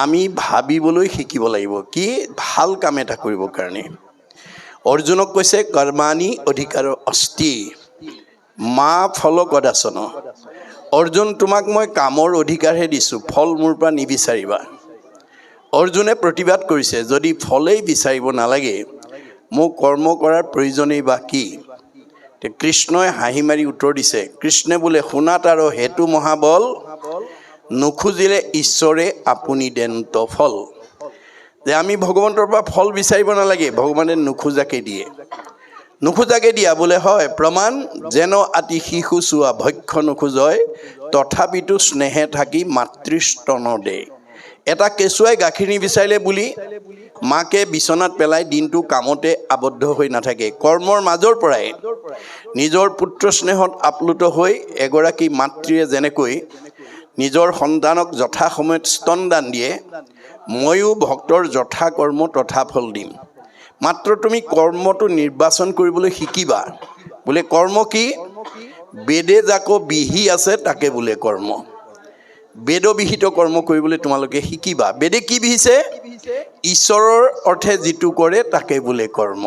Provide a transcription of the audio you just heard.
আমি ভাবিবলৈ শিকিব লাগিব কি ভাল কাম এটা কৰিবৰ কাৰণে। অৰ্জুনক কৈছে কৰ্মাণি অধিকাৰ অস্তি মা ফল কদাচন। অৰ্জুন তোমাক মই কামৰ অধিকাৰহে দিছোঁ, ফল মোৰ পৰা নিবিচাৰিবা। অৰ্জুনে প্ৰতিবাদ কৰিছে যদি ফলেই বিচাৰিব নালাগে মোক কৰ্ম কৰাৰ প্ৰয়োজনেই বা কি। কৃষ্ণই হাঁহি মাৰি উত্তৰ দিছে, কৃষ্ণে বোলে শুনা তাৰ হেতু মহাবল নুখুজিলে ঈশ্বৰে আপুনি দেন্ত ফল। যে আমি ভগৱন্তৰ পৰা ফল বিচাৰিব নালাগে, ভগৱানে নুখোজাকে দিয়ে। নুখোজাকে দিয়া বোলে হয় প্ৰমাণ যেন আতি শিশু চোৱা ভক্ষ নোখোজয় তথাপিতো স্নেহে থাকি মাতৃস্তন দে। এটা কেঁচুৱাই গাখীৰ নিবিচাৰিলে বুলি মাকে বিচনাত পেলাই দিনটো কামতে আবদ্ধ হৈ নাথাকে। কৰ্মৰ মাজৰ পৰাই নিজৰ পুত্ৰ স্নেহত আপ্লুত হৈ এগৰাকী মাতৃয়ে যেনেকৈ নিজৰ সন্তানক যথা সময়ত স্তনদান দিয়ে, ময়ো ভক্তৰ যথা কৰ্ম তথা ফল দিম। মাত্ৰ তুমি কৰ্মটো নিৰ্বাচন কৰিবলৈ শিকিবা। বোলে কৰ্ম কি? বেদে যাকো বিহি আছে তাকে বোলে কৰ্ম। বেদবিহিত কৰ্ম কৰিবলৈ তোমালোকে শিকিবা। বেদে কি বিহিছে? ঈশ্বৰৰ অৰ্থে যিটো কৰে তাকে বোলে কৰ্ম।